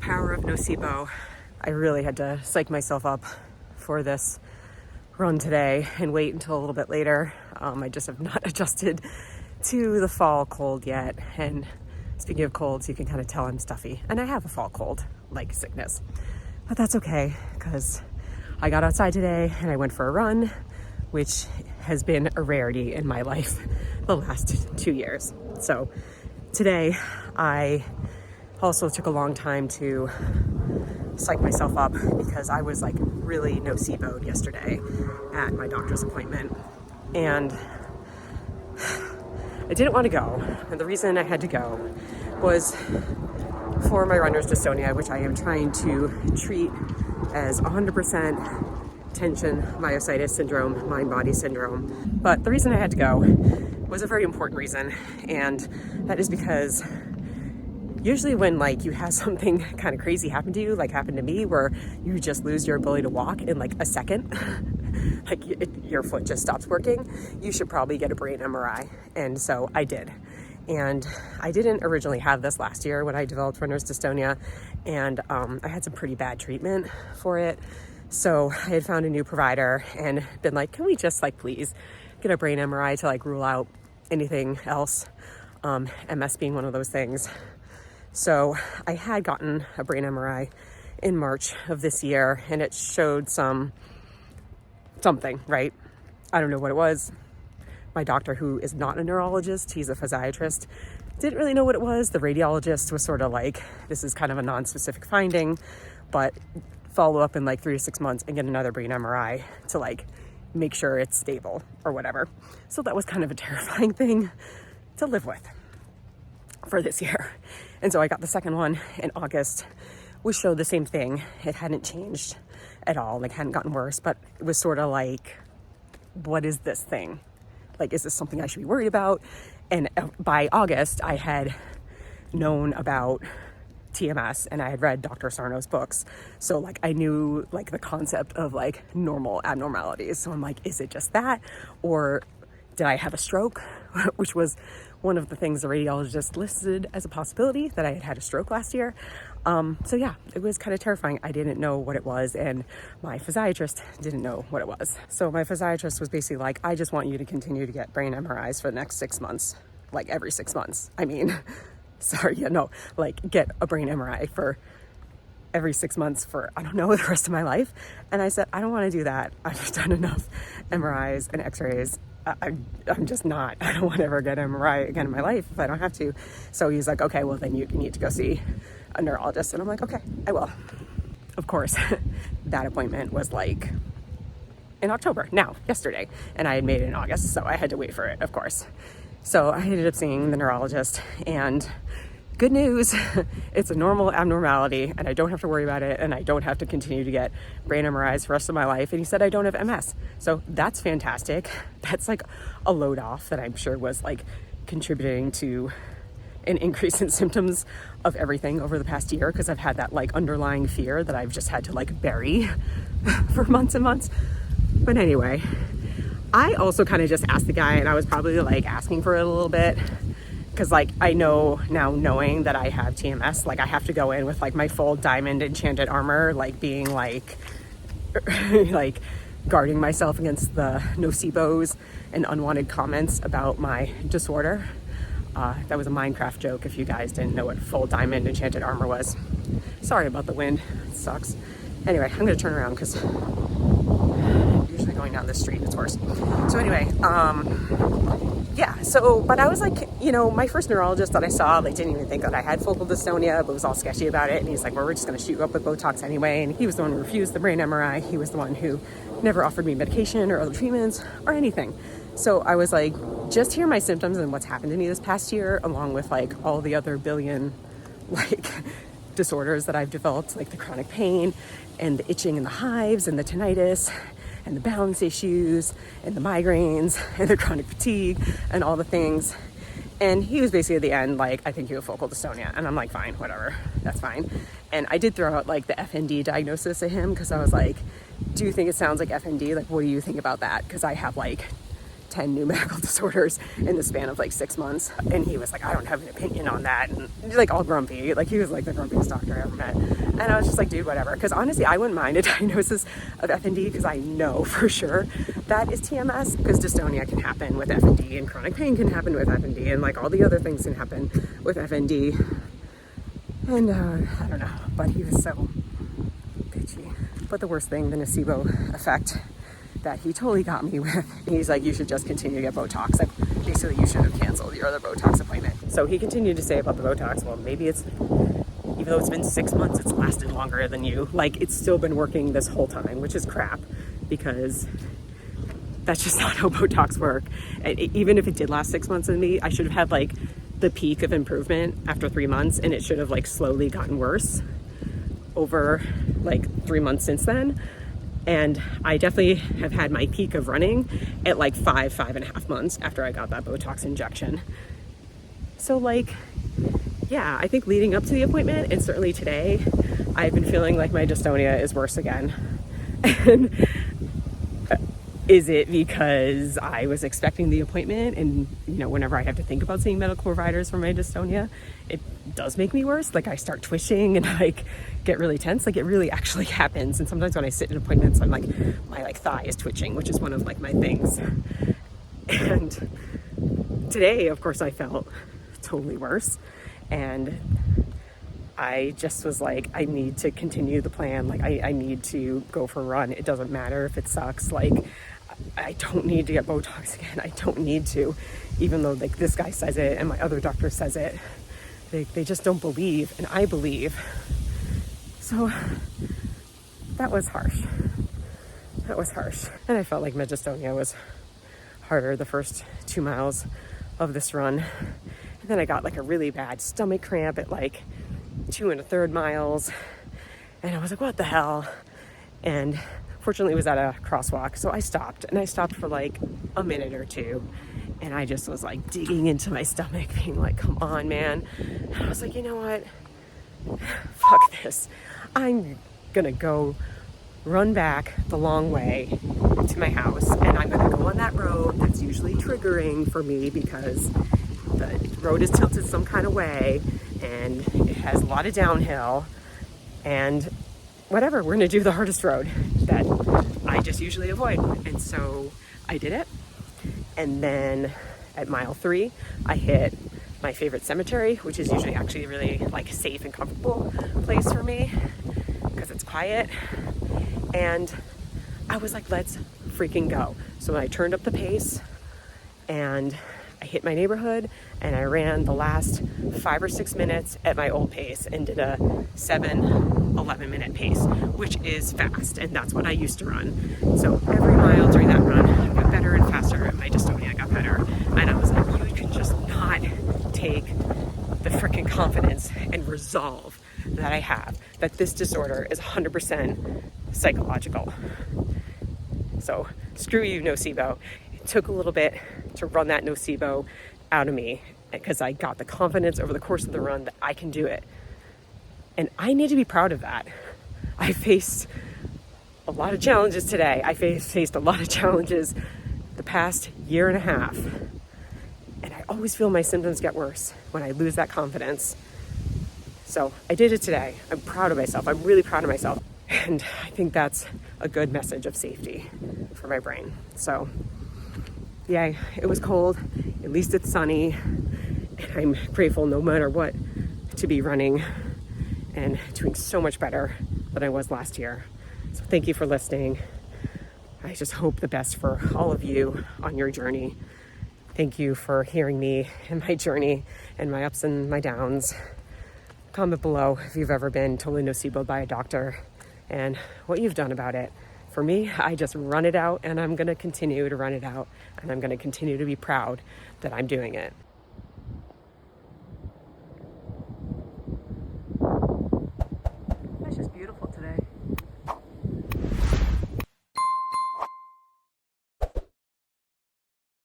power of nocebo. I really had to psych myself up for this run today and wait until a little bit later. I just have not adjusted to the fall cold yet. And speaking of colds, you can kind of tell I'm stuffy. And I have a fall cold, like sickness. But that's okay, because I got outside today and I went for a run, which has been a rarity in my life the last 2 years. So today I also took a long time to psych myself up because I was like really nocebo-ed yesterday at my doctor's appointment. And I didn't want to go. And the reason I had to go was for my runner's dystonia, which I am trying to treat as 100% Tension Myositis Syndrome, Mindbody Syndrome. But the reason I had to go was a very important reason, and that is because usually when like you have something kind of crazy happen to you, like happened to me, where you just lose your ability to walk in like a second, like your foot just stops working, you should probably get a brain MRI. And so I did. And I didn't originally have this last year when I developed runner's dystonia, and I had some pretty bad treatment for it. So I had found a new provider and been like, can we just like please get a brain MRI to like rule out anything else, MS being one of those things. So I had gotten a brain MRI in March of this year, and it showed something, right? I don't know what it was. My doctor, who is not a neurologist, he's a physiatrist, didn't really know what it was. The radiologist was sort of like, this is kind of a non-specific finding, but follow up in like 3 to 6 months and get another brain MRI to like make sure it's stable or whatever. So that was kind of a terrifying thing to live with for this year. And so I got the second one in August, which showed the same thing. It hadn't changed at all, like hadn't gotten worse, but it was sort of like, what is this thing? Like, is this something I should be worried about? And by August, I had known about TMS and I had read Dr. Sarno's books. So like I knew like the concept of like normal abnormalities. So I'm like, is it just that? Or did I have a stroke? Which was one of the things the radiologist listed as a possibility, that I had had a stroke last year. So yeah, it was kind of terrifying. I didn't know what it was, and my physiatrist didn't know what it was. So my physiatrist was basically like, I just want you to continue to get brain MRIs for the next 6 months, like every 6 months. I mean, sorry, yeah, no, like get a brain MRI for every 6 months for, I don't know, the rest of my life. And I said, I don't want to do that. I've done enough MRIs and x-rays. I'm just not, I don't want to ever get an MRI again in my life if I don't have to. So he's like, okay, well then you need to go see a neurologist. And I'm like, okay, I will. Of course, that appointment was like in October, yesterday. And I had made it in August, so I had to wait for it, of course. So I ended up seeing the neurologist, and good news, it's a normal abnormality and I don't have to worry about it, and I don't have to continue to get brain MRIs for the rest of my life. And he said I don't have MS. So that's fantastic. That's like a load off that I'm sure was like contributing to an increase in symptoms of everything over the past year, because I've had that like underlying fear that I've just had to like bury for months and months. But anyway, I also kind of just asked the guy, and I was probably like asking for it a little bit, because like I know now, knowing that I have TMS, like I have to go in with like my full diamond enchanted armor, like being like like guarding myself against the nocebos and unwanted comments about my disorder. That was a Minecraft joke if you guys didn't know what full diamond enchanted armor was. Sorry about the wind, it sucks. Anyway, I'm gonna turn around because usually going down this street it's worse. So anyway, yeah, so, but I was like, you know, my first neurologist that I saw, like, didn't even think that I had focal dystonia, but was all sketchy about it. And he's like, well, we're just going to shoot you up with Botox anyway. And he was the one who refused the brain MRI. He was the one who never offered me medication or other treatments or anything. So I was like, just hear my symptoms and what's happened to me this past year, along with like all the other billion like disorders that I've developed, like the chronic pain and the itching and the hives and the tinnitus and the balance issues and the migraines and the chronic fatigue and all the things. And he was basically at the end like, I think you have focal dystonia. And I'm like, fine, whatever, that's fine. And I did throw out like the FND diagnosis at him, because I was like, do you think it sounds like FND? Like, what do you think about that? Because I have like 10 new medical disorders in the span of like 6 months. And he was like, I don't have an opinion on that. And like all grumpy, like he was like the grumpiest doctor I ever met. And I was just like, dude, whatever. Because honestly, I wouldn't mind a diagnosis of FND because I know for sure that is TMS, because dystonia can happen with FND and chronic pain can happen with FND and like all the other things can happen with FND. And I don't know, but he was so bitchy. But the worst thing, the nocebo effect that he totally got me with, he's like, you should just continue to get Botox. Like, basically, you should have canceled your other Botox appointment. So he continued to say about the Botox, well, maybe it's, even though it's been 6 months, it's lasted longer than you. Like, it's still been working this whole time, which is crap, because that's just not how Botox work. And even if it did last 6 months in me, I should have had like the peak of improvement after 3 months, and it should have like slowly gotten worse over like 3 months since then. And I definitely have had my peak of running at like 5.5 months after I got that Botox injection. So like, yeah, I think leading up to the appointment, and certainly today, I've been feeling like my dystonia is worse again. And is it because I was expecting the appointment, and you know, whenever I have to think about seeing medical providers for my dystonia, it does make me worse. Like I start twitching and like get really tense. Like it really actually happens. And sometimes when I sit in appointments, I'm like, my like thigh is twitching, which is one of like my things. And today, of course, I felt totally worse. And I just was like, I need to continue the plan. Like I need to go for a run. It doesn't matter if it sucks. Like I don't need to get Botox again. I don't need to, even though like this guy says it and my other doctor says it. They just don't believe, and I believe. So that was harsh. That was harsh. And I felt like my dystonia was harder the first 2 miles of this run. And then I got like a really bad stomach cramp at like 2 1/3 miles. And I was like, what the hell? And fortunately it was at a crosswalk. So I stopped, and I stopped for like a minute or two. And I just was like digging into my stomach, being like, come on, man. And I was like, you know what? Fuck this. I'm gonna go run back the long way to my house, and I'm gonna go on that road that's usually triggering for me because the road is tilted some kind of way and it has a lot of downhill, and whatever, we're gonna do the hardest road that I just usually avoid. And so I did it. And then at mile 3, I hit my favorite cemetery, which is usually actually a really like safe and comfortable place for me because it's quiet. And I was like, let's freaking go. So I turned up the pace and I hit my neighborhood, and I ran the last 5 or 6 minutes at my old pace and did a 7-11 minute pace, which is fast. And that's what I used to run. So every mile during that run, I got better and faster. My dystonia got better. And I was like, you can just not take the freaking confidence and resolve that I have that this disorder is 100% psychological. So screw you, nocebo. It took a little bit to run that nocebo out of me because I got the confidence over the course of the run that I can do it. And I need to be proud of that. I faced a lot of challenges today. I faced a lot of challenges the past 1.5 years. And I always feel my symptoms get worse when I lose that confidence. So I did it today. I'm proud of myself. I'm really proud of myself. And I think that's a good message of safety for my brain. So yeah, it was cold. At least it's sunny. And I'm grateful no matter what to be running and doing so much better than I was last year. So thank you for listening. I just hope the best for all of you on your journey. Thank you for hearing me and my journey and my ups and my downs. Comment below if you've ever been totally noceboed by a doctor and what you've done about it. For me, I just run it out, and I'm going to continue to run it out, and I'm going to continue to be proud that I'm doing it.